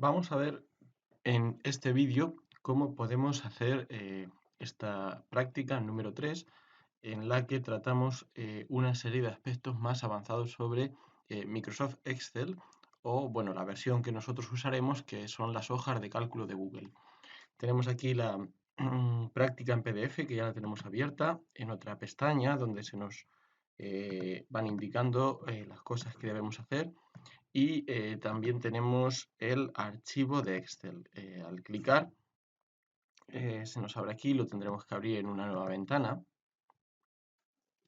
Vamos a ver en este vídeo cómo podemos hacer esta práctica número 3 en la que tratamos una serie de aspectos más avanzados sobre Microsoft Excel o, bueno, la versión que nosotros usaremos, que son las hojas de cálculo de Google. Tenemos aquí la práctica en PDF, que ya la tenemos abierta, en otra pestaña donde se nos van indicando las cosas que debemos hacer. Y también tenemos el archivo de Excel. Al clicar se nos abre aquí, lo tendremos que abrir en una nueva ventana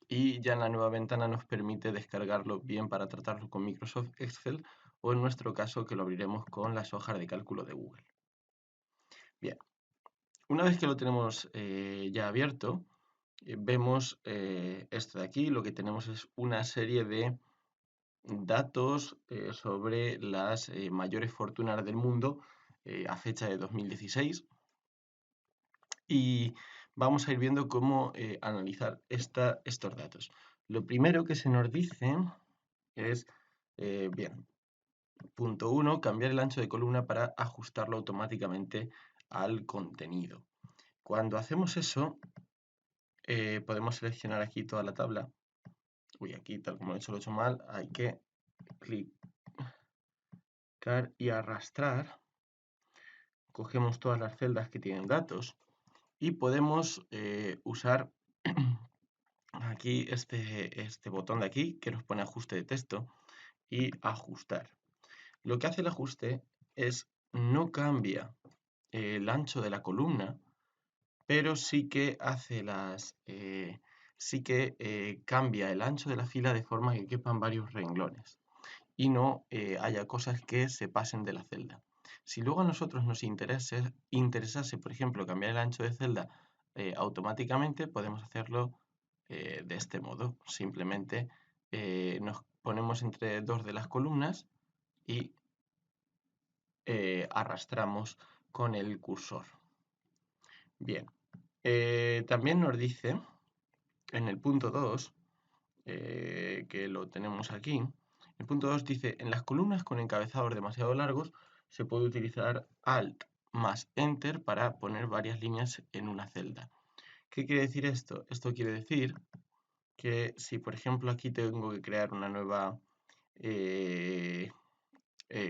y ya en la nueva ventana nos permite descargarlo bien para tratarlo con Microsoft Excel o en nuestro caso que lo abriremos con las hojas de cálculo de Google. Bien, una vez que lo tenemos ya abierto, vemos esto de aquí. Lo que tenemos es una serie de datos sobre las mayores fortunas del mundo a fecha de 2016 y vamos a ir viendo cómo analizar estos datos. Lo primero que se nos dice es, bien, punto 1, cambiar el ancho de columna para ajustarlo automáticamente al contenido. Cuando hacemos eso, podemos seleccionar aquí toda la tabla. Uy, aquí tal como lo he hecho mal, hay que clicar y arrastrar. Cogemos todas las celdas que tienen datos y podemos usar aquí este botón de aquí que nos pone ajuste de texto y ajustar. Lo que hace el ajuste es no cambia el ancho de la columna, pero sí que hace cambia el ancho de la fila de forma que quepan varios renglones y no haya cosas que se pasen de la celda. Si luego a nosotros nos interesase, por ejemplo, cambiar el ancho de celda automáticamente, podemos hacerlo de este modo. Simplemente nos ponemos entre dos de las columnas y arrastramos con el cursor. Bien, también nos dice en el punto 2, que lo tenemos aquí, el punto 2 dice, en las columnas con encabezados demasiado largos se puede utilizar Alt más Enter para poner varias líneas en una celda. ¿Qué quiere decir esto? Esto quiere decir que si, por ejemplo, aquí tengo que crear una nueva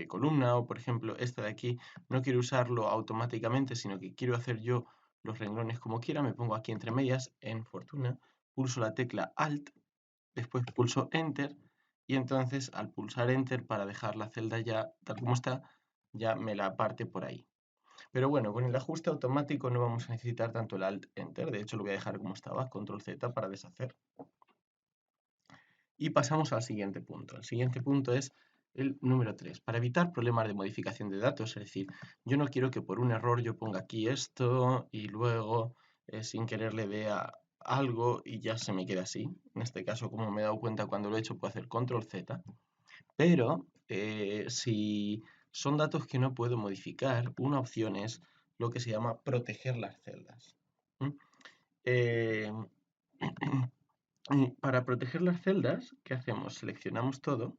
columna o, por ejemplo, esta de aquí, no quiero usarlo automáticamente, sino que quiero hacer yo los renglones como quiera, me pongo aquí entre medias en Fortuna, pulso la tecla Alt, después pulso Enter y entonces al pulsar Enter para dejar la celda ya tal como está, ya me la parte por ahí. Pero bueno, con el ajuste automático no vamos a necesitar tanto el Alt Enter, de hecho lo voy a dejar como estaba, Control Z para deshacer. Y pasamos al siguiente punto. El siguiente punto es el número 3. Para evitar problemas de modificación de datos, es decir, yo no quiero que por un error yo ponga aquí esto y luego sin querer le dé a algo y ya se me queda así. En este caso, como me he dado cuenta cuando lo he hecho, puedo hacer Control Z. Pero si son datos que no puedo modificar, una opción es lo que se llama proteger las celdas. ¿Mm? Eh, Y para proteger las celdas, ¿qué hacemos? Seleccionamos todo.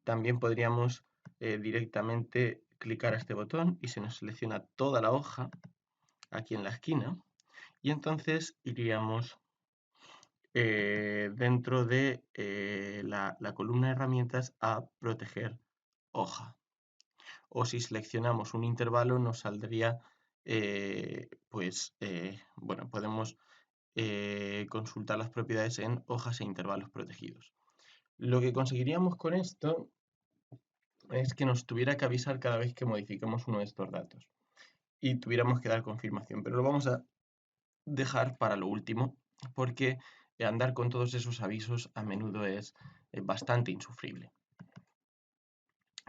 También podríamos directamente clicar a este botón y se nos selecciona toda la hoja aquí en la esquina. Y entonces iríamos dentro de la columna de herramientas a proteger hoja. O si seleccionamos un intervalo nos saldría, bueno, podemos consultar las propiedades en hojas e intervalos protegidos. Lo que conseguiríamos con esto es que nos tuviera que avisar cada vez que modificamos uno de estos datos y tuviéramos que dar confirmación, pero lo vamos a dejar para lo último porque andar con todos esos avisos a menudo es bastante insufrible.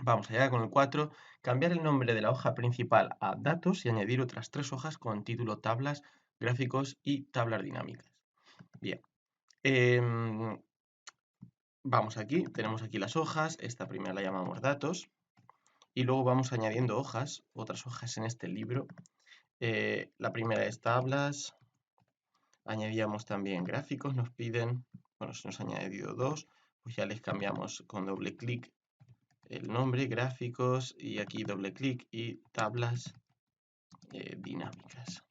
Vamos allá con el 4, cambiar el nombre de la hoja principal a datos y añadir otras 3 hojas con título tablas, gráficos y tablas dinámicas. Bien, vamos aquí, tenemos aquí las hojas, esta primera la llamamos datos y luego vamos añadiendo hojas, otras hojas en este libro. La primera es tablas, añadíamos también gráficos, nos piden, bueno, se nos ha añadido 2, pues ya les cambiamos con doble clic el nombre, gráficos, y aquí doble clic y tablas dinámicas.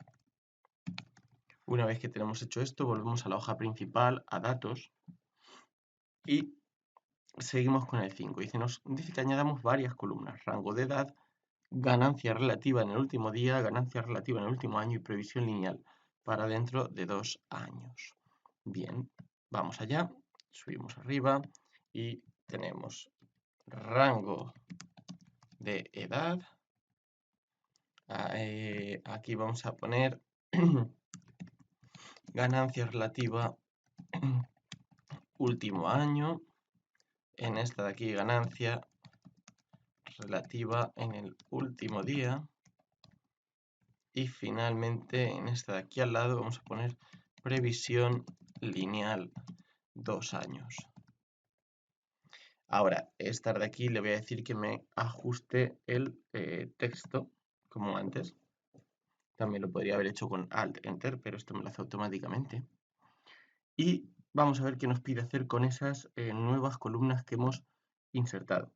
Una vez que tenemos hecho esto, volvemos a la hoja principal, a datos, y seguimos con el 5. Dice que añadamos varias columnas: rango de edad, ganancia relativa en el último día, ganancia relativa en el último año y previsión lineal para dentro de 2 años. Bien, vamos allá, subimos arriba y tenemos rango de edad. Aquí vamos a poner ganancia relativa último año. En esta de aquí, ganancia relativa en el último día. Y finalmente en esta de aquí al lado vamos a poner previsión lineal 2 años. Ahora, esta de aquí le voy a decir que me ajuste el texto como antes. También lo podría haber hecho con Alt Enter, pero esto me lo hace automáticamente. Y vamos a ver qué nos pide hacer con esas nuevas columnas que hemos insertado.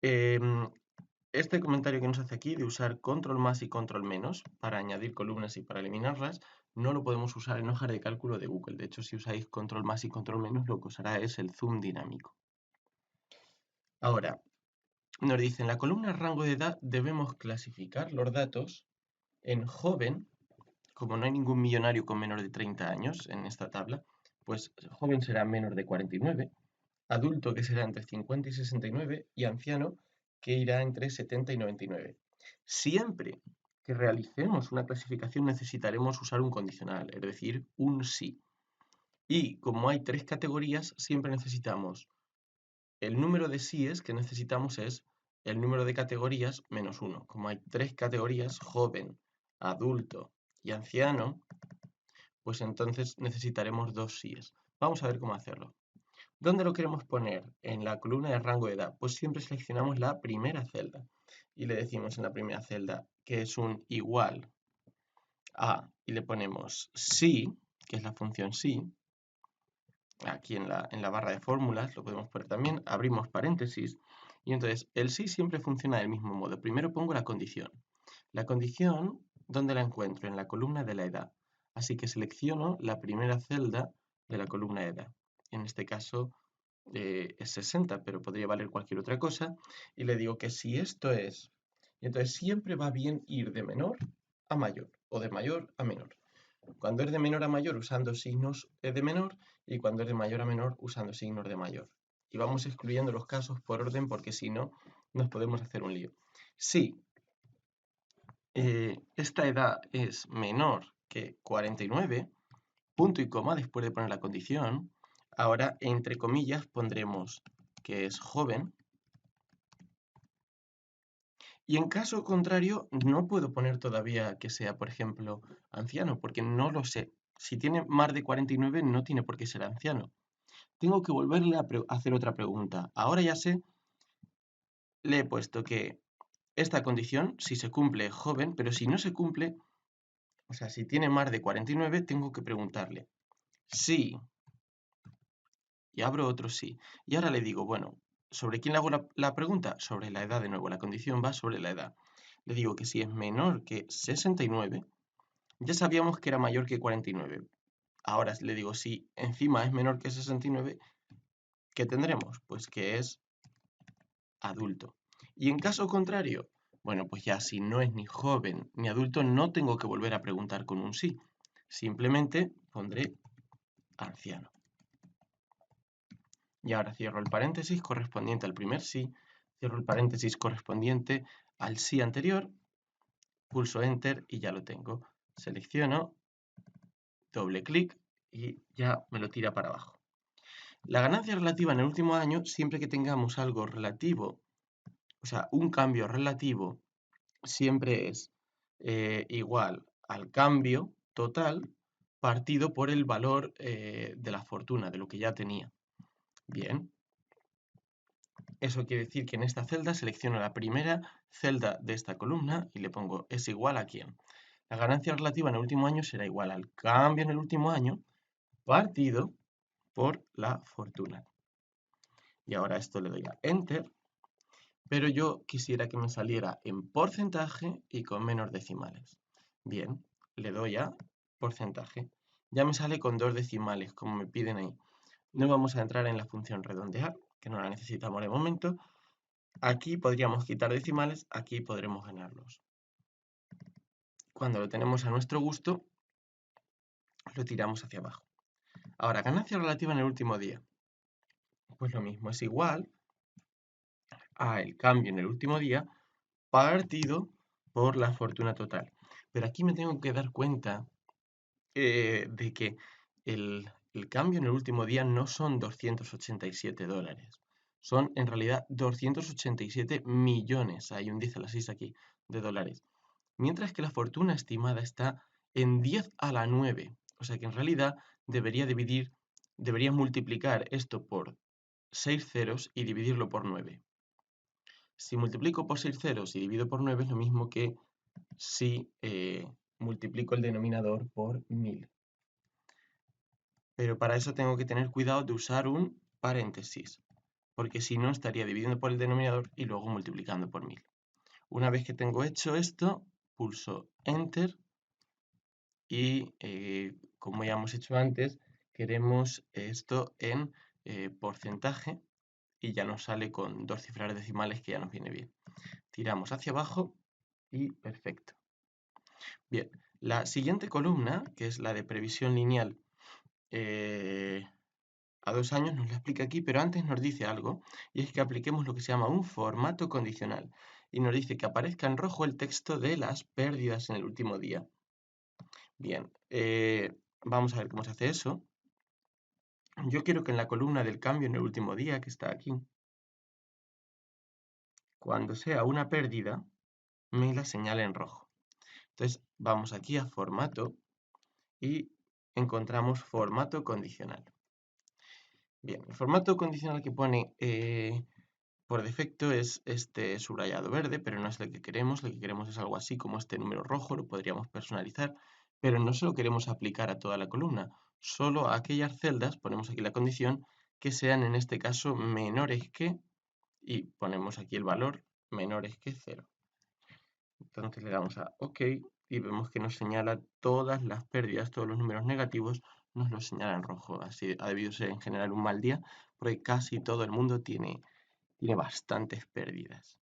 Este comentario que nos hace aquí de usar control más y control menos para añadir columnas y para eliminarlas, no lo podemos usar en hojas de cálculo de Google. De hecho, si usáis control más y control menos, lo que os hará es el zoom dinámico. Ahora, nos dice, en la columna rango de edad debemos clasificar los datos en joven. Como no hay ningún millonario con menos de 30 años en esta tabla, pues joven será menor de 49, adulto que será entre 50 y 69 y anciano que irá entre 70 y 99. Siempre que realicemos una clasificación necesitaremos usar un condicional, es decir, un sí. Y como hay 3 categorías, siempre necesitamos el número de síes que necesitamos es el número de categorías menos 1. Como hay 3 categorías, joven, adulto y anciano, pues entonces necesitaremos 2 síes. Vamos a ver cómo hacerlo. ¿Dónde lo queremos poner? En la columna de rango de edad. Pues siempre seleccionamos la primera celda y le decimos en la primera celda que es un igual a, y le ponemos sí, que es la función sí. Aquí en la barra de fórmulas lo podemos poner también, abrimos paréntesis, y entonces el sí siempre funciona del mismo modo. Primero pongo la condición. La condición, ¿dónde la encuentro? En la columna de la edad. Así que selecciono la primera celda de la columna de edad. En este caso es 60, pero podría valer cualquier otra cosa. Y le digo que si esto es, y entonces siempre va bien ir de menor a mayor o de mayor a menor. Cuando es de menor a mayor usando signos de menor y cuando es de mayor a menor usando signos de mayor. Y vamos excluyendo los casos por orden porque si no nos podemos hacer un lío. Si esta edad es menor que 49, punto y coma después de poner la condición, ahora entre comillas pondremos que es joven. Y en caso contrario, no puedo poner todavía que sea, por ejemplo, anciano, porque no lo sé. Si tiene más de 49, no tiene por qué ser anciano. Tengo que volverle a hacer otra pregunta. Ahora ya sé, le he puesto que esta condición, si se cumple, joven, pero si no se cumple, o sea, si tiene más de 49, tengo que preguntarle sí. Y abro otro sí. Y ahora le digo, bueno, ¿sobre quién le hago la pregunta? Sobre la edad de nuevo. La condición va sobre la edad. Le digo que si es menor que 69, ya sabíamos que era mayor que 49. Ahora le digo, si encima es menor que 69, ¿qué tendremos? Pues que es adulto. Y en caso contrario, bueno, pues ya si no es ni joven ni adulto, no tengo que volver a preguntar con un sí. Simplemente pondré anciano. Y ahora cierro el paréntesis correspondiente al primer sí, cierro el paréntesis correspondiente al sí anterior, pulso Enter y ya lo tengo. Selecciono, doble clic y ya me lo tira para abajo. La ganancia relativa en el último año, siempre que tengamos algo relativo, o sea, un cambio relativo, siempre es igual al cambio total partido por el valor de la fortuna, de lo que ya tenía. Bien. Eso quiere decir que en esta celda selecciono la primera celda de esta columna y le pongo es igual a quién. La ganancia relativa en el último año será igual al cambio en el último año partido por la fortuna. Y ahora esto le doy a Enter pero yo quisiera que me saliera en porcentaje y con menos decimales. Bien, le doy a porcentaje. Ya me sale con 2 decimales, como me piden ahí. No vamos a entrar en la función redondear, que no la necesitamos de momento. Aquí podríamos quitar decimales, aquí podremos ganarlos. Cuando lo tenemos a nuestro gusto, lo tiramos hacia abajo. Ahora, ganancia relativa en el último día. Pues lo mismo, es igual a el cambio en el último día partido por la fortuna total. Pero aquí me tengo que dar cuenta de que el cambio en el último día no son $287, son en realidad 287 millones, hay un 10 a la 6 aquí, de dólares. Mientras que la fortuna estimada está en 10 a la 9, o sea que en realidad debería multiplicar esto por 6 ceros y dividirlo por 9. Si multiplico por 6 ceros y divido por 9 es lo mismo que si multiplico el denominador por 1000. Pero para eso tengo que tener cuidado de usar un paréntesis, porque si no estaría dividiendo por el denominador y luego multiplicando por 1000. Una vez que tengo hecho esto, pulso Enter y como ya hemos hecho antes, queremos esto en porcentaje y ya nos sale con 2 cifras decimales que ya nos viene bien. Tiramos hacia abajo y perfecto. Bien, la siguiente columna, que es la de previsión lineal a 2 años, nos la explica aquí, pero antes nos dice algo, y es que apliquemos lo que se llama un formato condicional. Y nos dice que aparezca en rojo el texto de las pérdidas en el último día. Bien, vamos a ver cómo se hace eso. Yo quiero que en la columna del cambio en el último día, que está aquí, cuando sea una pérdida, me la señale en rojo. Entonces vamos aquí a formato y encontramos formato condicional. Bien, el formato condicional que pone por defecto es este subrayado verde, pero no es el que queremos. Lo que queremos es algo así como este número rojo, lo podríamos personalizar, pero no se lo queremos aplicar a toda la columna, solo a aquellas celdas, ponemos aquí la condición, que sean en este caso menores que, y ponemos aquí el valor menores que 0. Entonces le damos a OK y vemos que nos señala todas las pérdidas, todos los números negativos, nos los señala en rojo. Así ha debido ser en general un mal día, porque casi todo el mundo tiene bastantes pérdidas.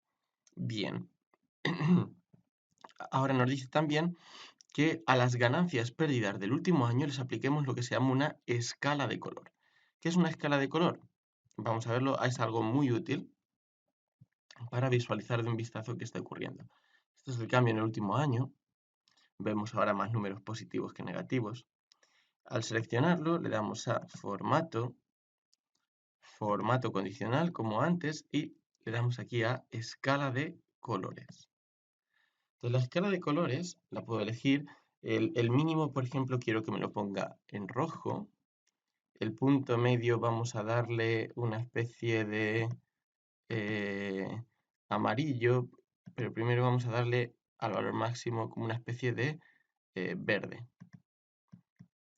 Bien. Ahora nos dice también que a las ganancias pérdidas del último año les apliquemos lo que se llama una escala de color. ¿Qué es una escala de color? Vamos a verlo, es algo muy útil para visualizar de un vistazo qué está ocurriendo. Este es el cambio en el último año. Vemos ahora más números positivos que negativos. Al seleccionarlo le damos a formato, formato condicional como antes y le damos aquí a escala de colores. Entonces la escala de colores la puedo elegir. El mínimo, por ejemplo, quiero que me lo ponga en rojo. El punto medio vamos a darle una especie de amarillo, pero primero vamos a darle al valor máximo como una especie de verde.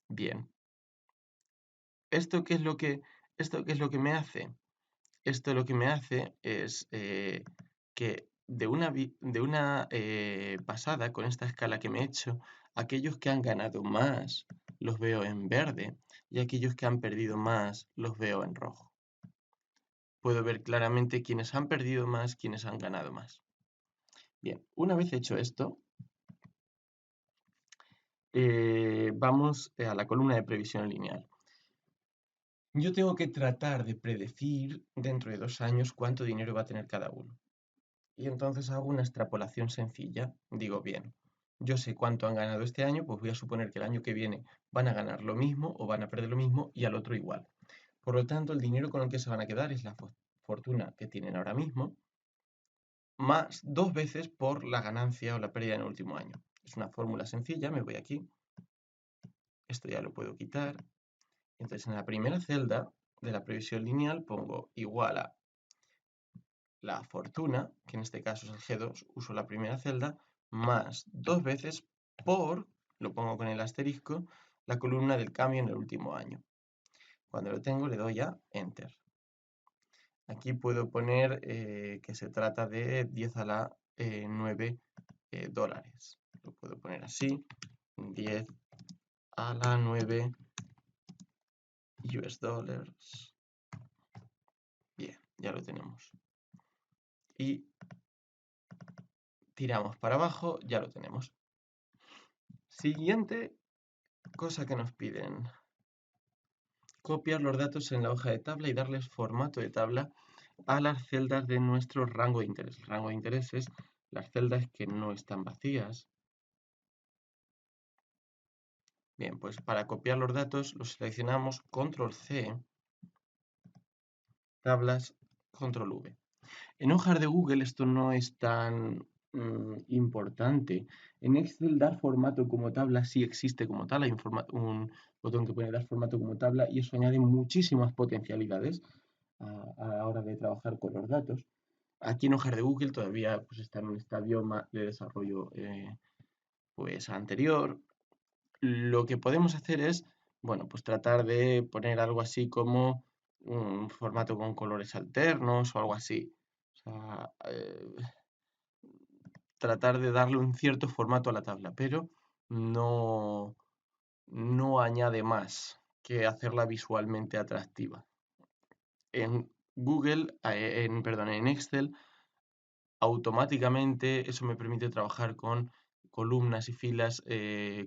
Bien. ¿Esto qué es lo que me hace? Esto lo que me hace es que de una pasada con esta escala que me he hecho, aquellos que han ganado más los veo en verde y aquellos que han perdido más los veo en rojo. Puedo ver claramente quiénes han perdido más, quiénes han ganado más. Bien, una vez hecho esto, vamos a la columna de previsión lineal. Yo tengo que tratar de predecir dentro de 2 años cuánto dinero va a tener cada uno. Y entonces hago una extrapolación sencilla. Digo, bien, yo sé cuánto han ganado este año, pues voy a suponer que el año que viene van a ganar lo mismo o van a perder lo mismo y al otro igual. Por lo tanto, el dinero con el que se van a quedar es la fortuna que tienen ahora mismo, más 2 veces por la ganancia o la pérdida en el último año. Es una fórmula sencilla, me voy aquí. Esto ya lo puedo quitar. Entonces, en la primera celda de la previsión lineal pongo igual a la fortuna, que en este caso es el G2, uso la primera celda, más 2 veces por, lo pongo con el asterisco, la columna del cambio en el último año. Cuando lo tengo le doy a Enter. Aquí puedo poner que se trata de 10 a la 9 dólares. Lo puedo poner así, 10 a la 9 US dollars. Bien, ya lo tenemos. Y tiramos para abajo, ya lo tenemos. Siguiente cosa que nos piden. Copiar los datos en la hoja de tabla y darles formato de tabla a las celdas de nuestro rango de interés. El rango de interés es las celdas que no están vacías. Bien, pues para copiar los datos los seleccionamos Control C, tablas, Control V. En hojas de Google esto no es tan importante. En Excel dar formato como tabla sí existe como tal, hay un botón que pone dar formato como tabla y eso añade muchísimas potencialidades a la hora de trabajar con los datos. Aquí en hojas de Google todavía pues, está en un estadio de desarrollo pues, anterior. Lo que podemos hacer es, bueno, pues tratar de poner algo así como un formato con colores alternos o algo así. O sea, tratar de darle un cierto formato a la tabla, pero no añade más que hacerla visualmente atractiva. En Google, perdón, en Excel, automáticamente eso me permite trabajar con columnas y filas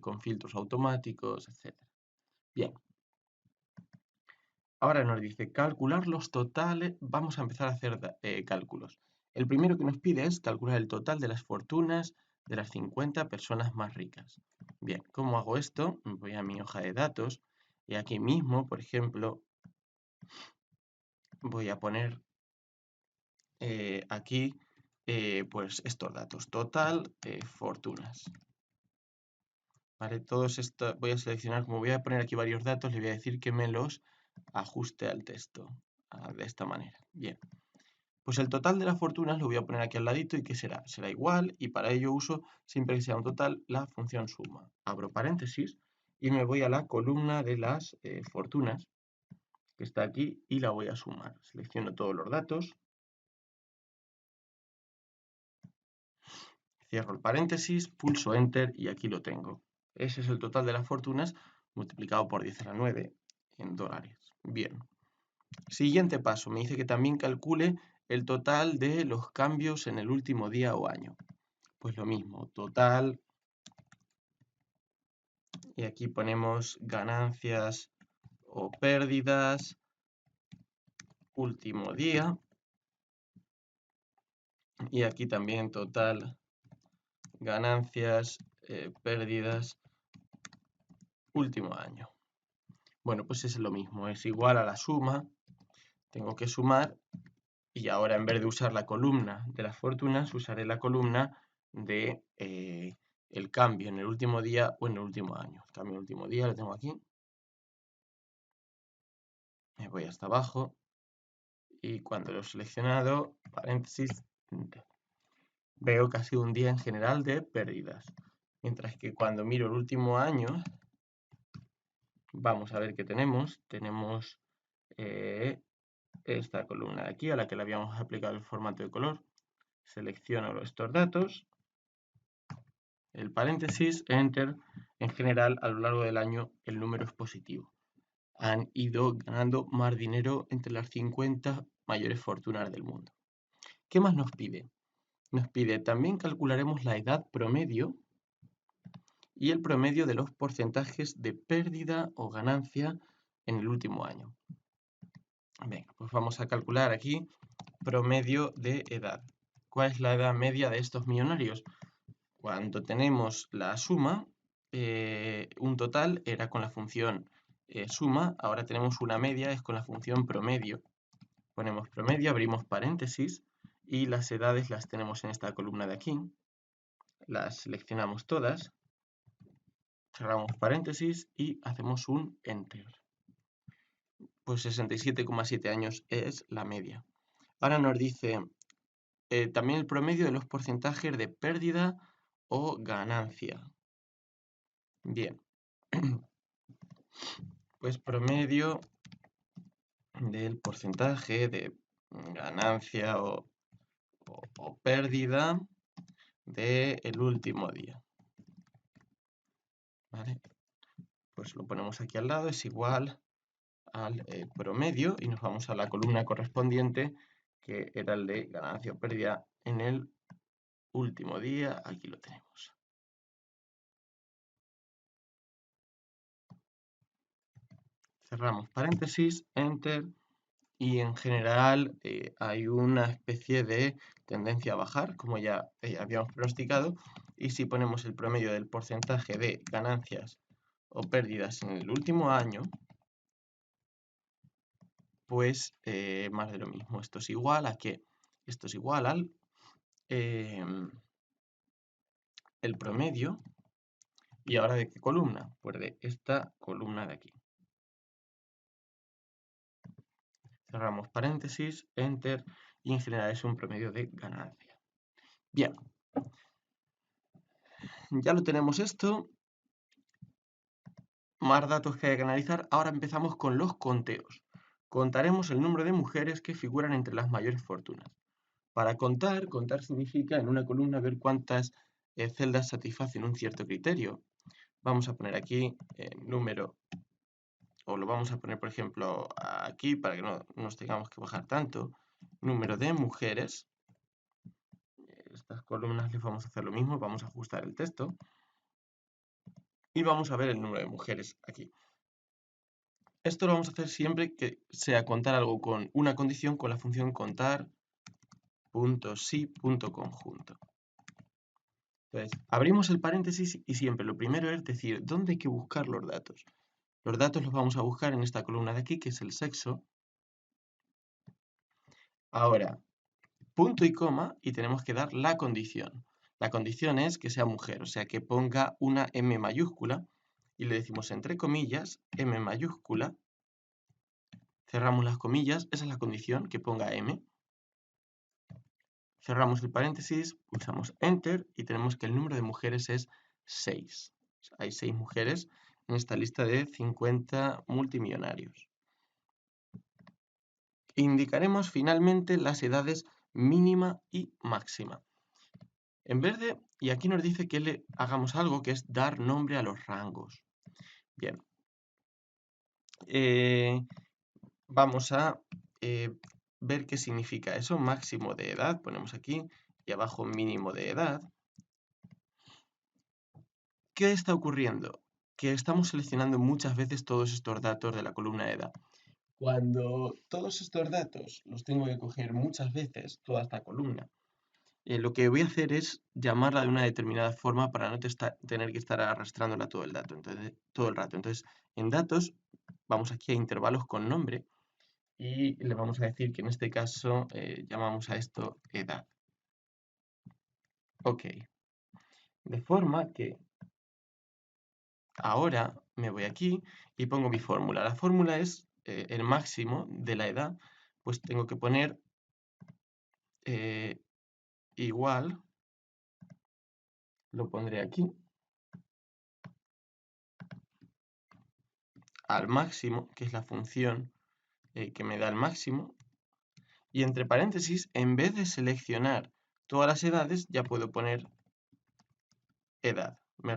con filtros automáticos, etc. Bien, ahora nos dice calcular los totales. Vamos a empezar a hacer cálculos. El primero que nos pide es calcular el total de las fortunas de las 50 personas más ricas. Bien, ¿cómo hago esto? Voy a mi hoja de datos y aquí mismo, por ejemplo, voy a poner aquí pues estos datos. Total fortunas. ¿Vale? Todos estos voy a seleccionar, como voy a poner aquí varios datos, le voy a decir que me los ajuste al texto de esta manera. Bien. Pues el total de las fortunas lo voy a poner aquí al ladito y ¿qué será? Será igual y para ello uso, siempre que sea un total, la función suma. Abro paréntesis y me voy a la columna de las fortunas que está aquí y la voy a sumar. Selecciono todos los datos, cierro el paréntesis, pulso Enter y aquí lo tengo. Ese es el total de las fortunas multiplicado por 10 a la 9 en dólares. Bien. Siguiente paso, me dice que también calcule el total de los cambios en el último día o año. Pues lo mismo, total, y aquí ponemos ganancias o pérdidas, último día, y aquí también total, ganancias, pérdidas, último año. Bueno, pues es lo mismo, es igual a la suma, tengo que sumar, y ahora en vez de usar la columna de las fortunas, usaré la columna de el cambio en el último día o en el último año. El cambio en el último día lo tengo aquí. Me voy hasta abajo y cuando lo he seleccionado, paréntesis, veo que ha sido un día en general de pérdidas. Mientras que cuando miro el último año, vamos a ver qué tenemos. Tenemos esta columna de aquí a la que le habíamos aplicado el formato de color. Selecciono estos datos, el paréntesis, Enter. En general, a lo largo del año, el número es positivo. Han ido ganando más dinero entre las 50 mayores fortunas del mundo. ¿Qué más nos pide? Nos pide también calcularemos la edad promedio y el promedio de los porcentajes de pérdida o ganancia en el último año. Venga, pues vamos a calcular aquí promedio de edad. ¿Cuál es la edad media de estos millonarios? Cuando tenemos la suma, un total era con la función suma, ahora tenemos una media, es con la función promedio. Ponemos promedio, abrimos paréntesis y las edades las tenemos en esta columna de aquí. Las seleccionamos todas, cerramos paréntesis y hacemos un Enter. Pues 67,7 años es la media. Ahora nos dice también el promedio de los porcentajes de pérdida o ganancia. Bien, pues promedio del porcentaje de ganancia o pérdida del último día. ¿Vale? Pues lo ponemos aquí al lado, es igual al promedio y nos vamos a la columna correspondiente, que era el de ganancia o pérdida en el último día. Aquí lo tenemos. Cerramos paréntesis, enter, y en general hay una especie de tendencia a bajar, como ya habíamos pronosticado, y si ponemos el promedio del porcentaje de ganancias o pérdidas en el último año, pues más de lo mismo. Esto es igual a ¿qué? Esto es igual al el promedio. ¿Y ahora de qué columna? Pues de esta columna de aquí. Cerramos paréntesis, enter, y en general es un promedio de ganancia. Bien, ya lo tenemos esto. Más datos que hay que analizar. Ahora empezamos con los conteos. Contaremos el número de mujeres que figuran entre las mayores fortunas. Para contar significa en una columna ver cuántas celdas satisfacen un cierto criterio. Vamos a poner aquí número, o lo vamos a poner por ejemplo aquí para que no nos tengamos que bajar tanto. Número de mujeres. Estas columnas les vamos a hacer lo mismo, vamos a ajustar el texto. Y vamos a ver el número de mujeres aquí. Esto lo vamos a hacer siempre que sea contar algo con una condición con la función contar.si.conjunto. Entonces, abrimos el paréntesis y siempre lo primero es decir dónde hay que buscar los datos. Los datos los vamos a buscar en esta columna de aquí, que es el sexo. Ahora, punto y coma, y tenemos que dar la condición. La condición es que sea mujer, o sea, que ponga una M mayúscula, y le decimos entre comillas, M mayúscula, cerramos las comillas, esa es la condición, que ponga M. Cerramos el paréntesis, pulsamos Enter y tenemos que el número de mujeres es 6. Hay 6 mujeres en esta lista de 50 multimillonarios. Indicaremos finalmente las edades mínima y máxima. En vez de, y aquí nos dice que le hagamos algo que es dar nombre a los rangos. Bien. Vamos a ver qué significa eso. Máximo de edad, ponemos aquí, y abajo mínimo de edad. ¿Qué está ocurriendo? Que estamos seleccionando muchas veces todos estos datos de la columna de edad. Cuando todos estos datos los tengo que coger muchas veces, toda esta columna, lo que voy a hacer es llamarla de una determinada forma para no tener que estar arrastrándola todo el rato. Entonces, en datos, vamos aquí a intervalos con nombre y le vamos a decir que en este caso llamamos a esto edad. Ok. De forma que ahora me voy aquí y pongo mi fórmula. La fórmula es el máximo de la edad, pues tengo que poner igual, lo pondré aquí, al máximo, que es la función que me da el máximo, y entre paréntesis, en vez de seleccionar todas las edades, ya puedo poner edad. Me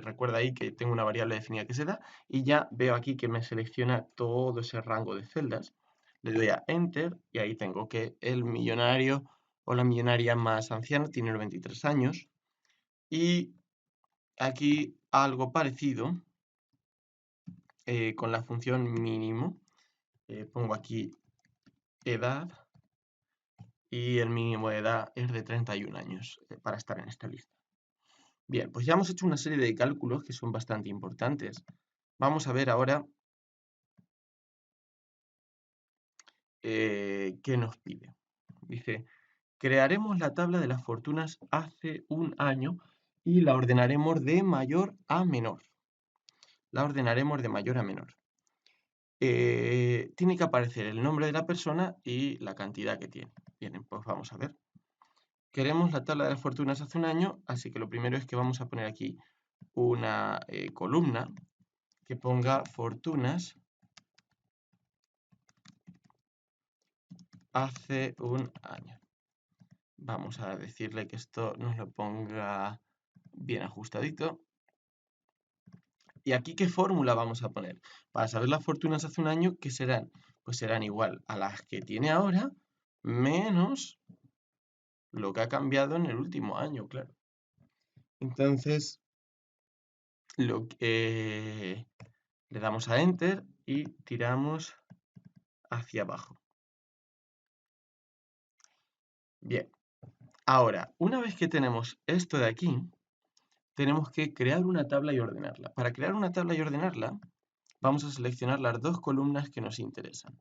recuerda ahí que tengo una variable definida que es edad, y ya veo aquí que me selecciona todo ese rango de celdas. Le doy a Enter y ahí tengo que el millonario o la millonaria más anciana tiene 93 años. Y aquí algo parecido con la función mínimo. Pongo aquí edad y el mínimo de edad es de 31 años para estar en esta lista. Bien, pues ya hemos hecho una serie de cálculos que son bastante importantes. Vamos a ver ahora qué nos pide. Dice, crearemos la tabla de las fortunas hace un año y la ordenaremos de mayor a menor. La ordenaremos de mayor a menor. Tiene que aparecer el nombre de la persona y la cantidad que tiene. Bien, pues vamos a ver. Queremos la tabla de las fortunas hace un año, así que lo primero es que vamos a poner aquí una columna que ponga fortunas hace un año. Vamos a decirle que esto nos lo ponga bien ajustadito. ¿Y aquí qué fórmula vamos a poner? Para saber las fortunas hace un año, ¿qué serán? Pues serán igual a las que tiene ahora, menos lo que ha cambiado en el último año, claro. Entonces, le damos a Enter y tiramos hacia abajo. Bien, ahora, una vez que tenemos esto de aquí, tenemos que crear una tabla y ordenarla. Para crear una tabla y ordenarla, vamos a seleccionar las dos columnas que nos interesan.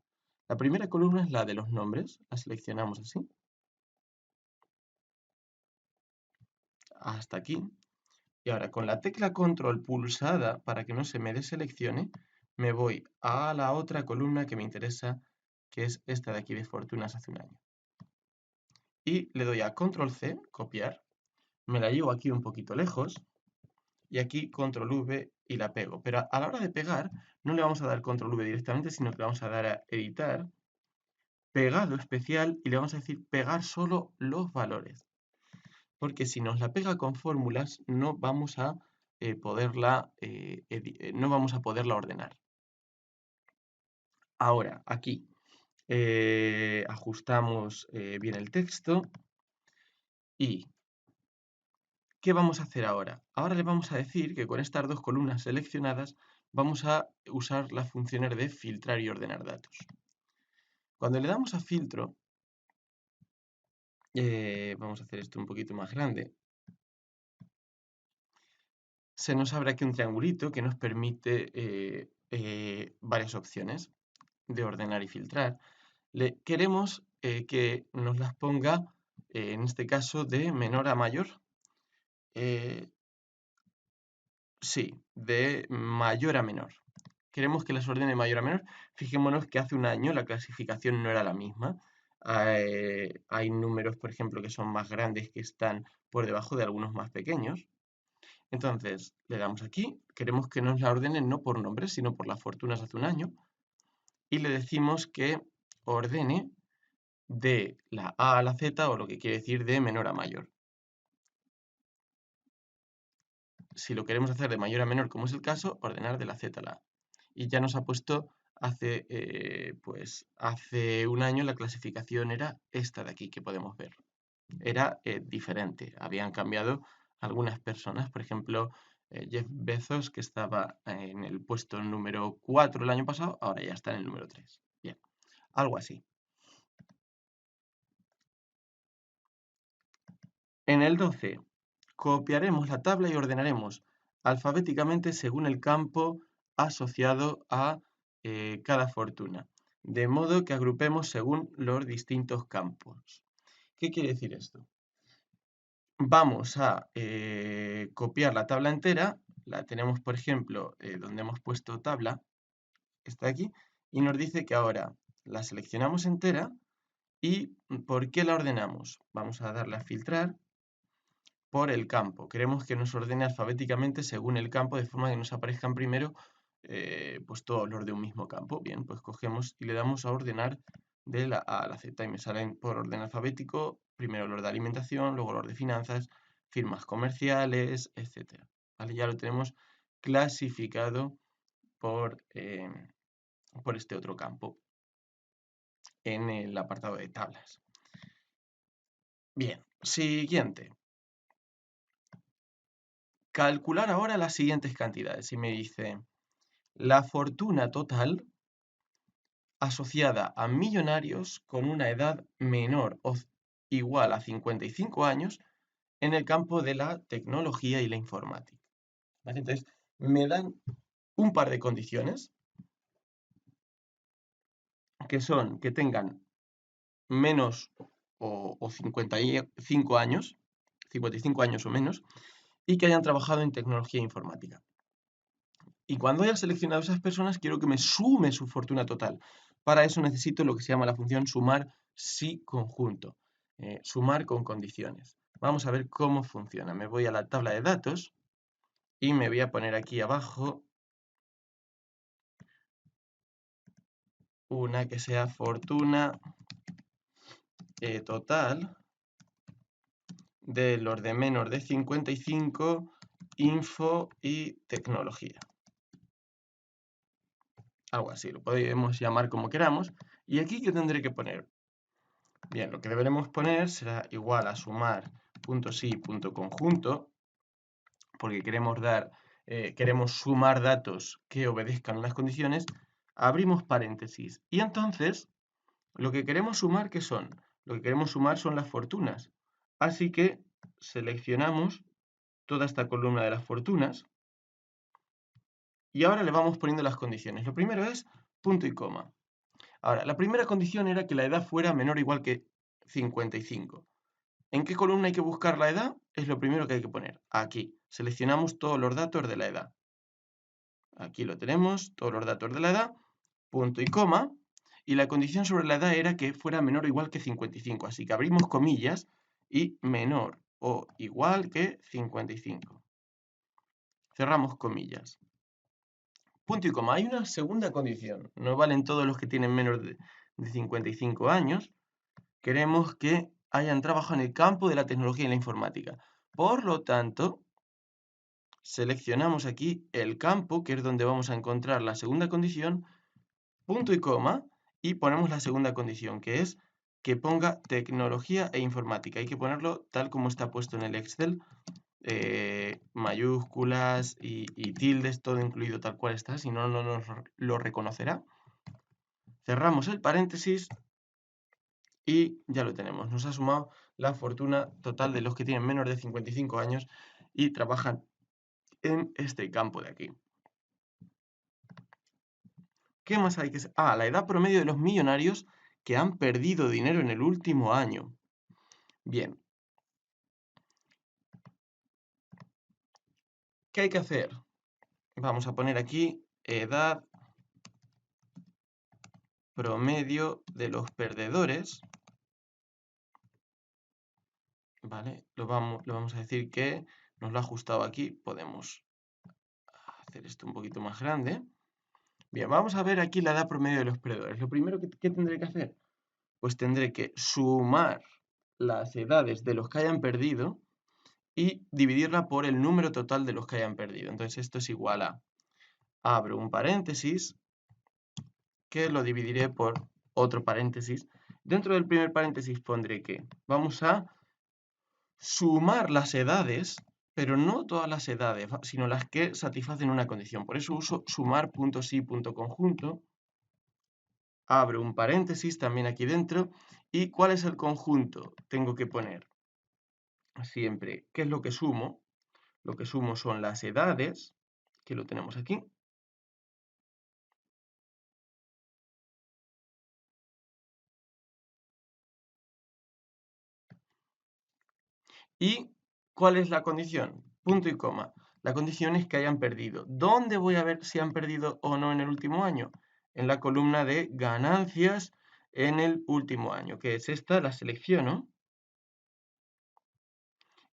La primera columna es la de los nombres, la seleccionamos así, hasta aquí. Y ahora con la tecla control pulsada para que no se me deseleccione, me voy a la otra columna que me interesa, que es esta de aquí de fortunas hace un año. Y le doy a control C, copiar, me la llevo aquí un poquito lejos, y aquí control V y la pego. Pero a la hora de pegar, no le vamos a dar control V directamente, sino que le vamos a dar a editar, pegado especial, y le vamos a decir pegar solo los valores. Porque si nos la pega con fórmulas, no vamos a no vamos a poderla ordenar. Ahora, aquí ajustamos bien el texto y ¿qué vamos a hacer ahora? Ahora le vamos a decir que con estas dos columnas seleccionadas vamos a usar las funciones de filtrar y ordenar datos. Cuando le damos a filtro, vamos a hacer esto un poquito más grande, se nos abre aquí un triangulito que nos permite varias opciones de ordenar y filtrar. Queremos que nos las ponga, en este caso, de menor a mayor. Sí, de mayor a menor. Queremos que las ordene de mayor a menor. Fijémonos que hace un año la clasificación no era la misma. Hay números, por ejemplo, que son más grandes que están por debajo de algunos más pequeños. Entonces, le damos aquí. Queremos que nos la ordenen no por nombres, sino por las fortunas hace un año. Y le decimos que ordene de la A a la Z, o lo que quiere decir de menor a mayor. Si lo queremos hacer de mayor a menor, como es el caso, ordenar de la Z a la A. Y ya nos ha puesto hace un año la clasificación era esta de aquí que podemos ver. Era diferente, habían cambiado algunas personas, por ejemplo, Jeff Bezos, que estaba en el puesto número 4 el año pasado, ahora ya está en el número 3. Bien, algo así. En el 12, copiaremos la tabla y ordenaremos alfabéticamente según el campo asociado a cada fortuna, de modo que agrupemos según los distintos campos. ¿Qué quiere decir esto? Vamos a copiar la tabla entera, la tenemos por ejemplo donde hemos puesto tabla, está aquí, y nos dice que ahora la seleccionamos entera y ¿por qué la ordenamos? Vamos a darle a filtrar por el campo. Queremos que nos ordene alfabéticamente según el campo, de forma que nos aparezcan primero pues todos los de un mismo campo. Bien, pues cogemos y le damos a ordenar de la A a la Z y me salen por orden alfabético, primero los de alimentación, luego los de finanzas, firmas comerciales, etc. ¿Vale? Ya lo tenemos clasificado por este otro campo en el apartado de tablas. Bien, siguiente. Calcular ahora las siguientes cantidades. Y me dice, la fortuna total asociada a millonarios con una edad menor o igual a 55 años en el campo de la tecnología y la informática. ¿Vale? Entonces, me dan un par de condiciones que son que tengan menos o 55 años, 55 años o menos, y que hayan trabajado en tecnología e informática. Y cuando haya seleccionado a esas personas, quiero que me sume su fortuna total. Para eso necesito lo que se llama la función sumar si conjunto. Sumar con condiciones. Vamos a ver cómo funciona. Me voy a la tabla de datos y me voy a poner aquí abajo una que sea fortuna total de los de menos de 55, info y tecnología. Algo así, lo podemos llamar como queramos. ¿Y aquí qué tendré que poner? Bien, lo que deberemos poner será igual a sumar punto sí, punto conjunto, porque queremos sumar datos que obedezcan unas condiciones, abrimos paréntesis. Y entonces, lo que queremos sumar, ¿qué son? Lo que queremos sumar son las fortunas. Así que seleccionamos toda esta columna de las fortunas y ahora le vamos poniendo las condiciones. Lo primero es punto y coma. Ahora, la primera condición era que la edad fuera menor o igual que 55. ¿En qué columna hay que buscar la edad? Es lo primero que hay que poner. Aquí. Seleccionamos todos los datos de la edad. Aquí lo tenemos, todos los datos de la edad, punto y coma. Y la condición sobre la edad era que fuera menor o igual que 55. Así que abrimos comillas y menor o igual que 55. Cerramos comillas. Punto y coma. Hay una segunda condición. No valen todos los que tienen menos de 55 años. Queremos que hayan trabajado en el campo de la tecnología y la informática. Por lo tanto, seleccionamos aquí el campo, que es donde vamos a encontrar la segunda condición, punto y coma, y ponemos la segunda condición, que es que ponga tecnología e informática. Hay que ponerlo tal como está puesto en el Excel, mayúsculas y tildes, todo incluido tal cual está, si no, no nos lo reconocerá. Cerramos el paréntesis y ya lo tenemos. Nos ha sumado la fortuna total de los que tienen menos de 55 años y trabajan en este campo de aquí. ¿Qué más hay que...? La edad promedio de los millonarios que han perdido dinero en el último año. Bien. ¿Qué hay que hacer? Vamos a poner aquí edad promedio de los perdedores. ¿Vale? Le vamos a decir que nos lo ha ajustado aquí. Podemos hacer esto un poquito más grande. Bien, vamos a ver aquí la edad promedio de los perdedores. Lo primero que tendré que hacer, pues tendré que sumar las edades de los que hayan perdido y dividirla por el número total de los que hayan perdido. Entonces esto es igual a, abro un paréntesis, que lo dividiré por otro paréntesis. Dentro del primer paréntesis pondré que vamos a sumar las edades, pero no todas las edades, sino las que satisfacen una condición. Por eso uso sumar punto sí, punto conjunto. Abro un paréntesis también aquí dentro. ¿Y cuál es el conjunto? Tengo que poner siempre qué es lo que sumo. Lo que sumo son las edades, que lo tenemos aquí. ¿Y cuál es la condición? Punto y coma. La condición es que hayan perdido. ¿Dónde voy a ver si han perdido o no en el último año? En la columna de ganancias en el último año, que es esta, la selecciono.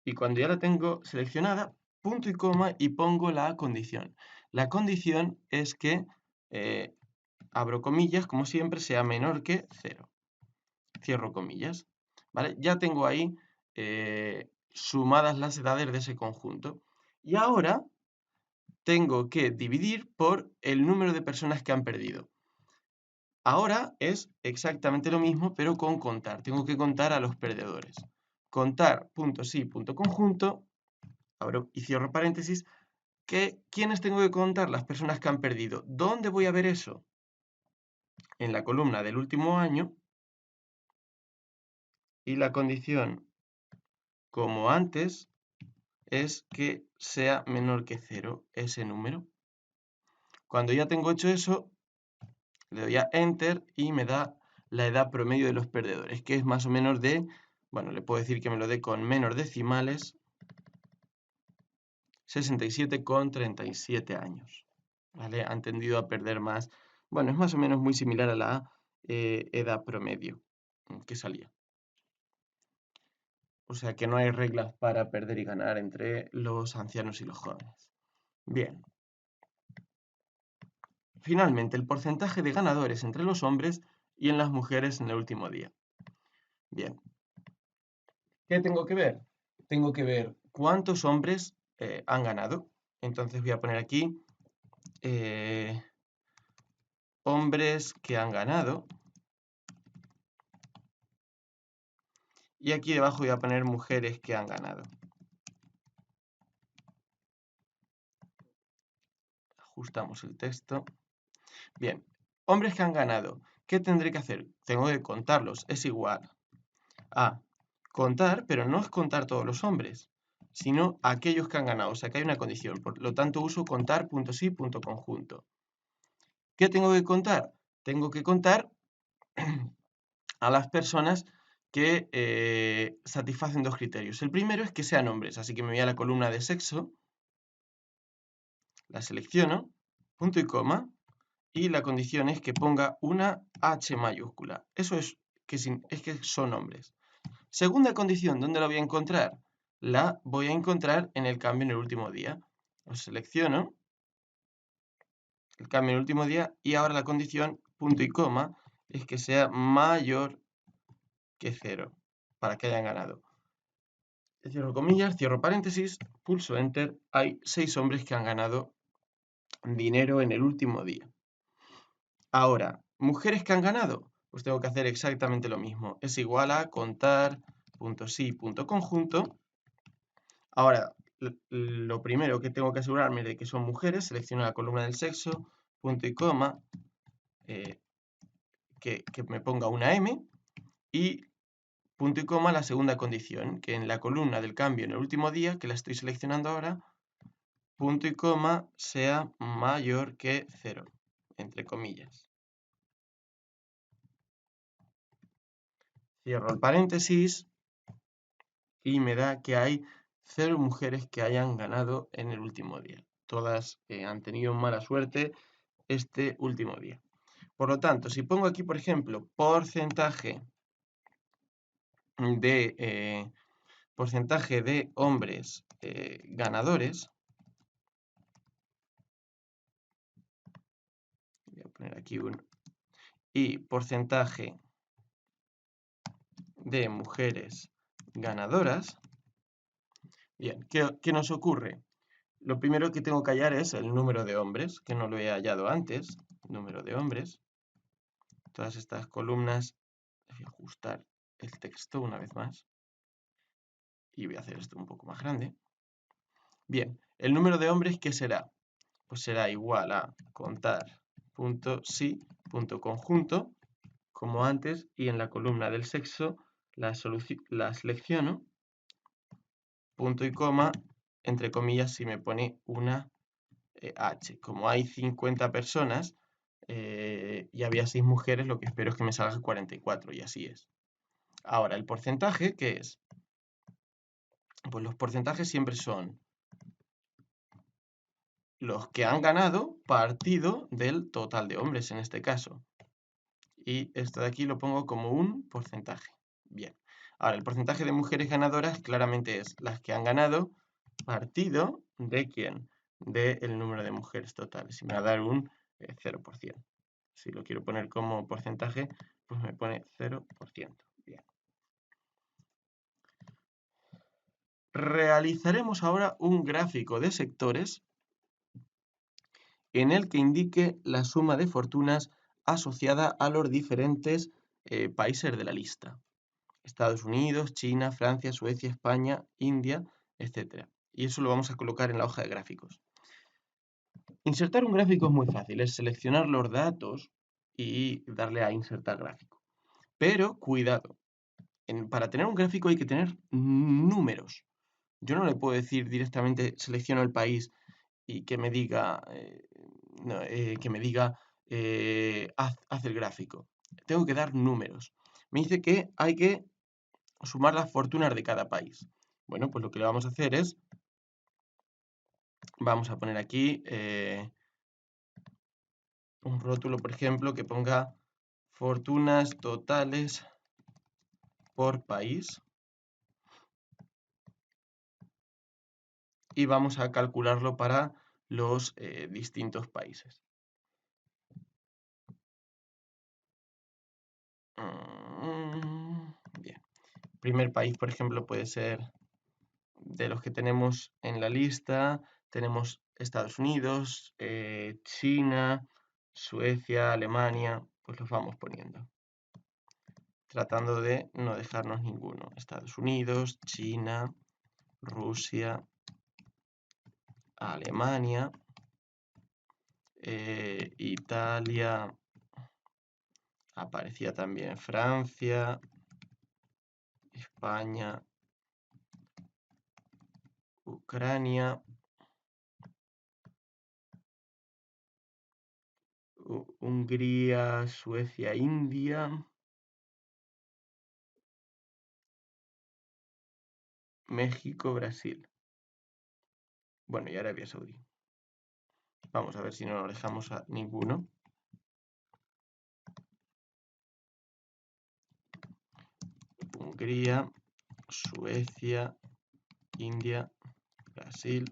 Y cuando ya la tengo seleccionada, punto y coma y pongo la condición. La condición es que, abro comillas, como siempre, sea menor que 0. Cierro comillas. ¿Vale? Ya tengo ahí sumadas las edades de ese conjunto. Y ahora tengo que dividir por el número de personas que han perdido. Ahora es exactamente lo mismo, pero con contar. Tengo que contar a los perdedores. Contar, punto sí, punto conjunto, abro y cierro paréntesis, ¿quiénes tengo que contar? Las personas que han perdido. ¿Dónde voy a ver eso? En la columna del último año, y la condición, como antes, es que sea menor que 0 ese número. Cuando ya tengo hecho eso, le doy a Enter y me da la edad promedio de los perdedores, que es más o menos de, bueno, le puedo decir que me lo dé con menos decimales, 67,37 años. ¿Vale? Han tendido a perder más. Bueno, es más o menos muy similar a la edad promedio que salía. O sea que no hay reglas para perder y ganar entre los ancianos y los jóvenes. Bien. Finalmente, el porcentaje de ganadores entre los hombres y en las mujeres en el último día. Bien. ¿Qué tengo que ver? Tengo que ver cuántos hombres han ganado. Entonces voy a poner aquí hombres que han ganado. Y aquí debajo voy a poner mujeres que han ganado. Ajustamos el texto. Bien, hombres que han ganado. ¿Qué tendré que hacer? Tengo que contarlos. Es igual a contar, pero no es contar todos los hombres, sino aquellos que han ganado. O sea que hay una condición. Por lo tanto, uso contar.sí.conjunto. ¿Qué tengo que contar? Tengo que contar a las personas que satisfacen dos criterios. El primero es que sean hombres, así que me voy a la columna de sexo, la selecciono, punto y coma, y la condición es que ponga una H mayúscula. Eso es que son hombres. Segunda condición, ¿dónde la voy a encontrar? La voy a encontrar en el cambio en el último día. Lo selecciono, el cambio en el último día, y ahora la condición, punto y coma, es que sea mayor que 0, para que hayan ganado. Cierro comillas, cierro paréntesis, pulso Enter. Hay 6 hombres que han ganado dinero en el último día. Ahora, ¿mujeres que han ganado? Pues tengo que hacer exactamente lo mismo. Es igual a contar.sí.conjunto. Ahora, lo primero que tengo que asegurarme de que son mujeres, selecciono la columna del sexo, punto y coma, que me ponga una M, y punto y coma la segunda condición, que en la columna del cambio en el último día, que la estoy seleccionando ahora, punto y coma sea mayor que 0, entre comillas. Cierro el paréntesis y me da que hay 0 mujeres que hayan ganado en el último día. Todas han tenido mala suerte este último día. Por lo tanto, si pongo aquí, por ejemplo, porcentaje de hombres ganadores, voy a poner aquí y porcentaje de mujeres ganadoras. Bien, ¿qué nos ocurre? Lo primero que tengo que hallar es el número de hombres, que no lo he hallado antes. Número de hombres. Todas estas columnas. Voy a ajustar el texto una vez más. Y voy a hacer esto un poco más grande. Bien, el número de hombres, ¿qué será? Pues será igual a contar.sí.conjunto, como antes, y en la columna del sexo la selecciono, punto y coma, entre comillas, si me pone una H. Como hay 50 personas y había 6 mujeres, lo que espero es que me salga 44, y así es. Ahora, el porcentaje, ¿qué es? Pues los porcentajes siempre son los que han ganado partido del total de hombres en este caso. Y esto de aquí lo pongo como un porcentaje. Bien. Ahora, el porcentaje de mujeres ganadoras claramente es las que han ganado partido de ¿quién? Del número de mujeres totales. Y me va a dar un 0%. Si lo quiero poner como porcentaje, pues me pone 0%. Bien. Realizaremos ahora un gráfico de sectores en el que indique la suma de fortunas asociada a los diferentes países de la lista. Estados Unidos, China, Francia, Suecia, España, India, etc. Y eso lo vamos a colocar en la hoja de gráficos. Insertar un gráfico es muy fácil, es seleccionar los datos y darle a insertar gráfico. Pero cuidado, para tener un gráfico hay que tener números. Yo no le puedo decir directamente selecciono el país y que me diga, haz el gráfico. Tengo que dar números. Me dice que hay que sumar las fortunas de cada país. Bueno, pues lo que le vamos a hacer es, vamos a poner aquí un rótulo, por ejemplo, que ponga fortunas totales por país. Y vamos a calcularlo para los distintos países. Bien. primer país, por ejemplo, puede ser de los que tenemos en la lista, tenemos Estados Unidos, China, Suecia, Alemania, pues los vamos poniendo, tratando de no dejarnos ninguno. Estados Unidos, China, Rusia, Alemania, Italia, aparecía también Francia, España, Ucrania, Hungría, Suecia, India, México, Brasil. Bueno, y Arabia Saudí. Vamos a ver si no nos dejamos a ninguno. Hungría, Suecia, India, Brasil,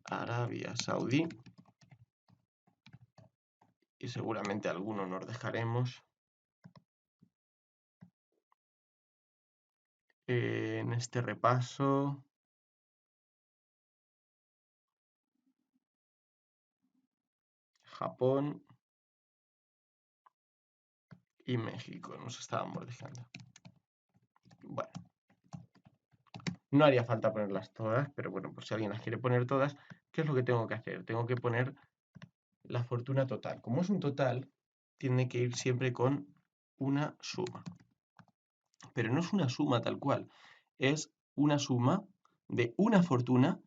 Arabia Saudí. Y seguramente alguno nos dejaremos. En este repaso, Japón y México nos estábamos dejando. Bueno, no haría falta ponerlas todas, pero bueno, por si alguien las quiere poner todas, ¿qué es lo que tengo que hacer? Tengo que poner la fortuna total. Como es un total, tiene que ir siempre con una suma. Pero no es una suma tal cual, es una suma de una fortuna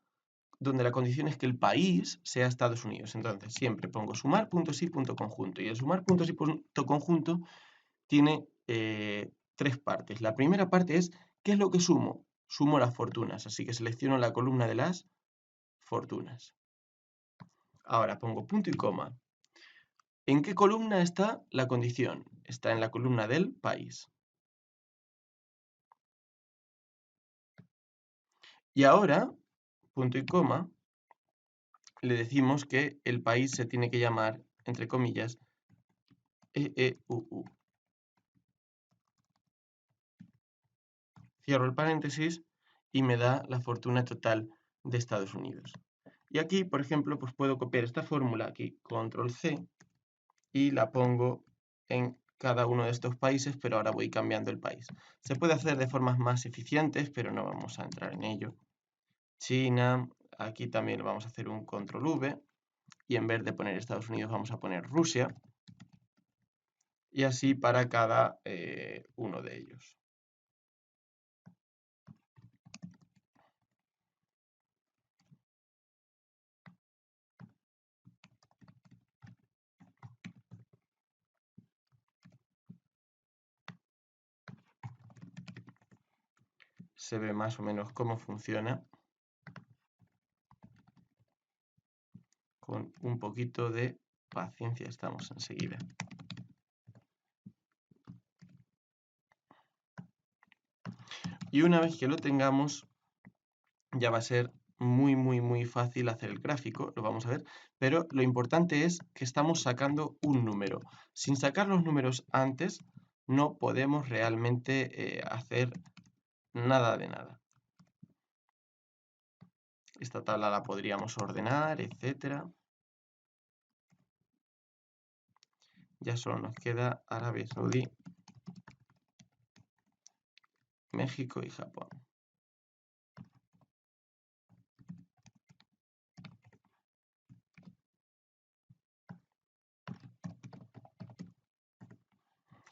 donde la condición es que el país sea Estados Unidos. Entonces, siempre pongo sumar puntos y punto conjunto. Y el sumar puntos y punto conjunto tiene tres partes. La primera parte es, ¿qué es lo que sumo? Sumo las fortunas, así que selecciono la columna de las fortunas. Ahora pongo punto y coma. ¿En qué columna está la condición? Está en la columna del país. Y ahora, punto y coma, le decimos que el país se tiene que llamar, entre comillas, EEUU. Cierro el paréntesis y me da la fortuna total de Estados Unidos. Y aquí, por ejemplo, pues puedo copiar esta fórmula aquí, control C, y la pongo en cada uno de estos países, pero ahora voy cambiando el país. Se puede hacer de formas más eficientes, pero no vamos a entrar en ello. China, aquí también vamos a hacer un control V, y en vez de poner Estados Unidos vamos a poner Rusia, y así para cada uno de ellos. Se ve más o menos cómo funciona. Con un poquito de paciencia estamos enseguida. Y una vez que lo tengamos, ya va a ser muy fácil hacer el gráfico, lo vamos a ver, pero lo importante es que estamos sacando un número. Sin sacar los números antes, no podemos realmente hacer nada de nada. Esta tabla la podríamos ordenar, etcétera. Ya solo nos queda Arabia Saudí, México y Japón.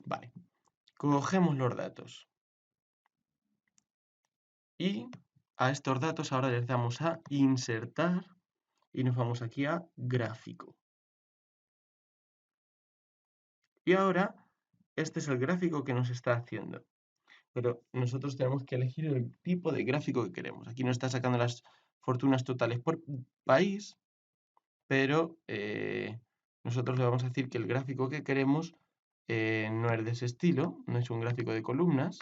Vale, cogemos los datos. Y a estos datos ahora les damos a insertar y nos vamos aquí a gráfico. Y ahora este es el gráfico que nos está haciendo. Pero nosotros tenemos que elegir el tipo de gráfico que queremos. Aquí nos está sacando las fortunas totales por país, pero nosotros le vamos a decir que el gráfico que queremos no es de ese estilo, no es un gráfico de columnas,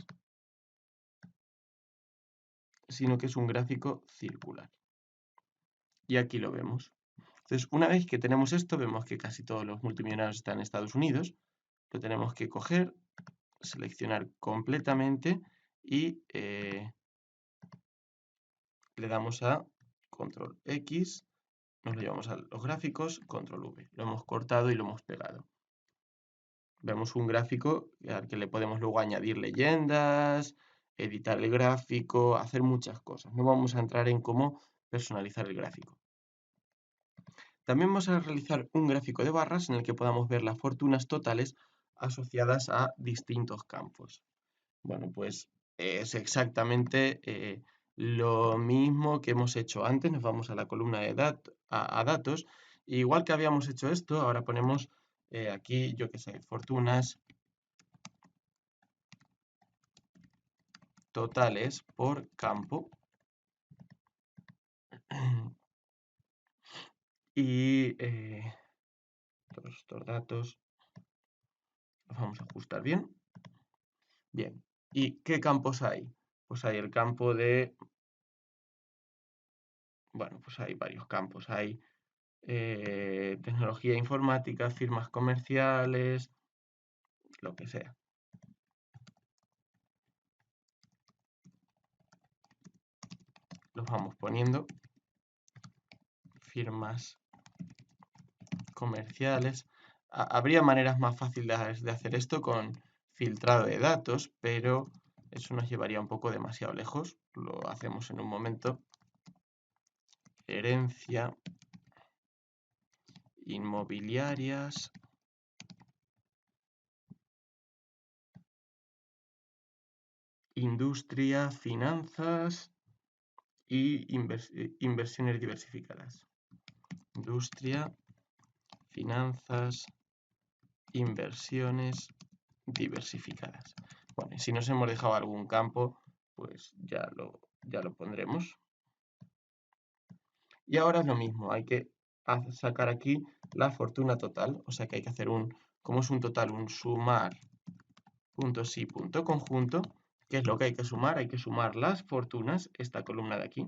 sino que es un gráfico circular. Y aquí lo vemos. Entonces, una vez que tenemos esto, vemos que casi todos los multimillonarios están en Estados Unidos. Lo tenemos que coger, seleccionar completamente y le damos a control X, nos lo llevamos a los gráficos, control V. Lo hemos cortado y lo hemos pegado. Vemos un gráfico al que le podemos luego añadir leyendas, editar el gráfico, hacer muchas cosas. No vamos a entrar en cómo personalizar el gráfico. También vamos a realizar un gráfico de barras en el que podamos ver las fortunas totales asociadas a distintos campos. Bueno, pues es exactamente lo mismo que hemos hecho antes. Nos vamos a la columna de datos. Igual que habíamos hecho esto, ahora ponemos aquí, yo qué sé, fortunas totales por campo. Y todos estos datos los vamos a ajustar bien. Bien, ¿y qué campos hay? Pues hay el campo de... Bueno, pues hay varios campos. Hay tecnología informática, firmas comerciales, lo que sea. Los vamos poniendo. Firmas comerciales. Habría maneras más fáciles de hacer esto con filtrado de datos, pero eso nos llevaría un poco demasiado lejos. Lo hacemos en un momento. Herencia, inmobiliarias, industria, finanzas y inversiones diversificadas. Industria, finanzas, inversiones diversificadas. Bueno, y si nos hemos dejado algún campo, pues ya lo pondremos. Y ahora es lo mismo, hay que sacar aquí la fortuna total, o sea que hay que hacer como es un total, un sumar punto sí punto conjunto. ¿Qué es lo que hay que sumar? Hay que sumar las fortunas, esta columna de aquí.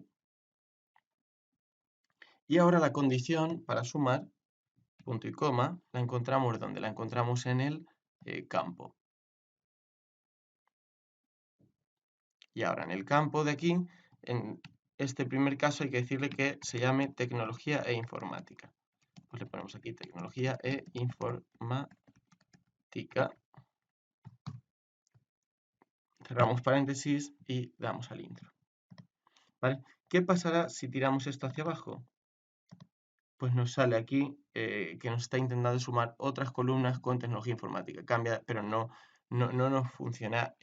Y ahora la condición para sumar, punto y coma, la encontramos ¿dónde? La encontramos en el campo. Y ahora en el campo de aquí, en este primer caso hay que decirle que se llame tecnología e informática. Pues le ponemos aquí tecnología e informática. Cerramos paréntesis y damos al intro. ¿Vale? ¿Qué pasará si tiramos esto hacia abajo? Pues nos sale aquí que nos está intentando sumar otras columnas con tecnología informática. Cambia, pero no nos funciona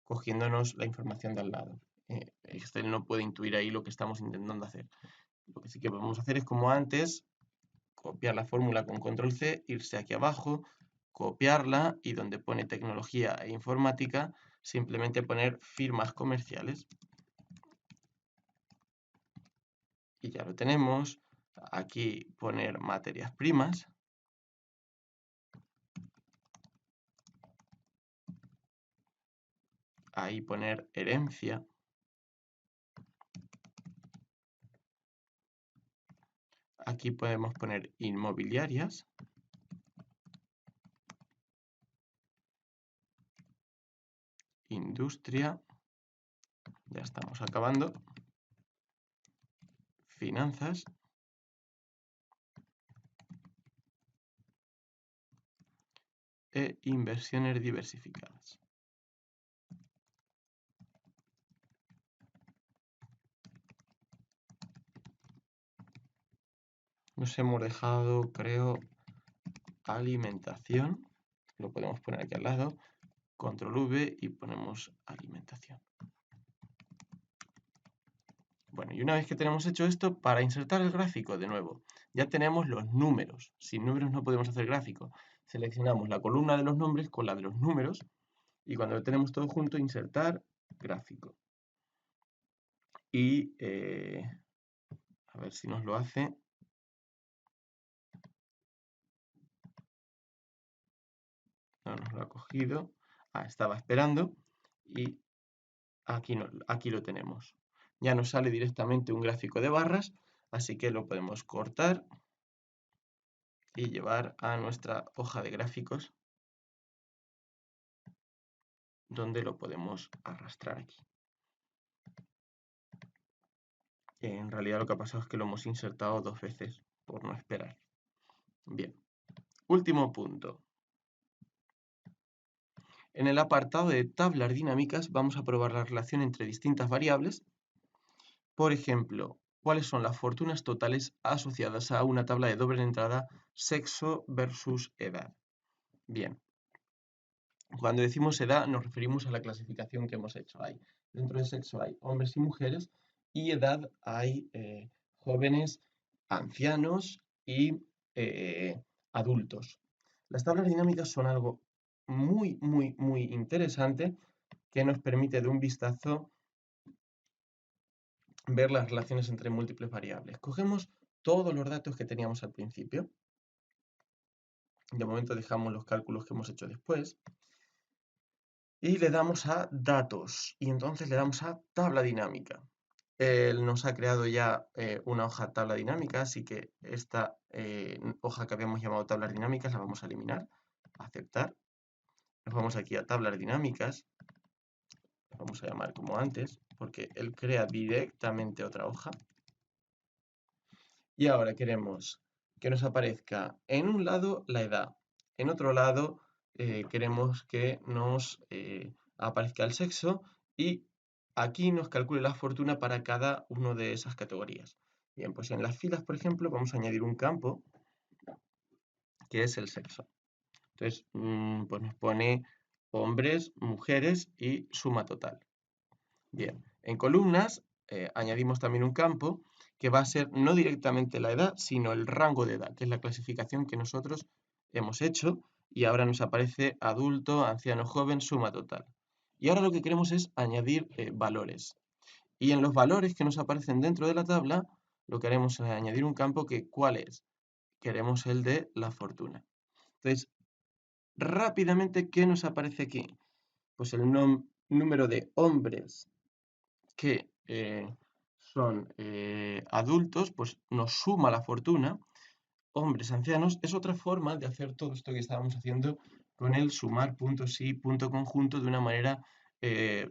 cogiéndonos la información de al lado. Excel no puede intuir ahí lo que estamos intentando hacer. Lo que sí que podemos hacer es como antes, copiar la fórmula con control C, irse aquí abajo, copiarla y donde pone tecnología e informática, simplemente poner firmas comerciales. Y ya lo tenemos. Aquí poner materias primas. Ahí poner herencia. Aquí podemos poner inmobiliarias. Industria. Ya estamos acabando. Finanzas. E inversiones diversificadas. Nos hemos dejado, creo, alimentación. Lo podemos poner aquí al lado. Control V y ponemos alimentación. Bueno, y una vez que tenemos hecho esto, para insertar el gráfico de nuevo, ya tenemos los números. Sin números no podemos hacer gráfico. Seleccionamos la columna de los nombres con la de los números y cuando lo tenemos todo junto, insertar gráfico. Y a ver si nos lo hace. No nos lo ha cogido. Estaba esperando y aquí lo tenemos. Ya nos sale directamente un gráfico de barras, así que lo podemos cortar y llevar a nuestra hoja de gráficos. donde lo podemos arrastrar aquí. En realidad lo que ha pasado es que lo hemos insertado 2 veces por no esperar. Bien, último punto. En el apartado de tablas dinámicas vamos a probar la relación entre distintas variables. Por ejemplo, ¿cuáles son las fortunas totales asociadas a una tabla de doble entrada sexo versus edad? Bien, cuando decimos edad nos referimos a la clasificación que hemos hecho. Dentro de sexo hay hombres y mujeres y edad hay jóvenes, ancianos y adultos. Las tablas dinámicas son algo muy interesante que nos permite de un vistazo ver las relaciones entre múltiples variables. Cogemos todos los datos que teníamos al principio. De momento dejamos los cálculos que hemos hecho después. Y le damos a datos. Y entonces le damos a tabla dinámica. Él nos ha creado ya una hoja tabla dinámica, así que esta hoja que habíamos llamado tablas dinámicas la vamos a eliminar. Aceptar. Nos vamos aquí a tablas dinámicas. Vamos a llamar como antes, porque él crea directamente otra hoja. Y ahora queremos que nos aparezca en un lado la edad, en otro lado queremos que nos aparezca el sexo y aquí nos calcule la fortuna para cada una de esas categorías. Bien, pues en las filas, por ejemplo, vamos a añadir un campo que es el sexo. Entonces, pues nos pone hombres, mujeres y suma total. Bien, en columnas añadimos también un campo que va a ser no directamente la edad, sino el rango de edad, que es la clasificación que nosotros hemos hecho y ahora nos aparece adulto, anciano, joven, suma total. Y ahora lo que queremos es añadir valores. Y en los valores que nos aparecen dentro de la tabla, lo que haremos es añadir un campo que, ¿cuál es? Queremos el de la fortuna. Entonces, rápidamente, ¿qué nos aparece aquí? Pues el número de hombres que son adultos, pues nos suma la fortuna, hombres ancianos, es otra forma de hacer todo esto que estábamos haciendo con el sumar puntos y punto conjunto de una manera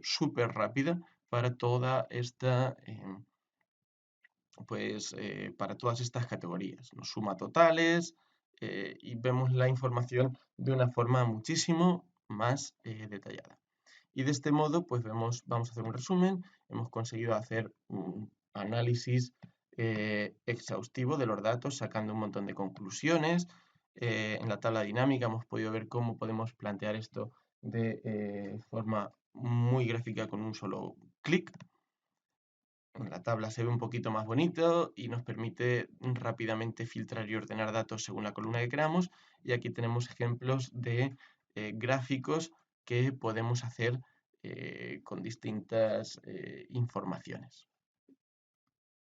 súper rápida para toda esta, para todas estas categorías. Nos suma totales y vemos la información de una forma muchísimo más detallada. Y de este modo, pues vamos a hacer un resumen. Hemos conseguido hacer un análisis exhaustivo de los datos, sacando un montón de conclusiones. En la tabla dinámica hemos podido ver cómo podemos plantear esto de forma muy gráfica con un solo clic. En la tabla se ve un poquito más bonito y nos permite rápidamente filtrar y ordenar datos según la columna que queramos. Y aquí tenemos ejemplos de gráficos que podemos hacer con distintas informaciones.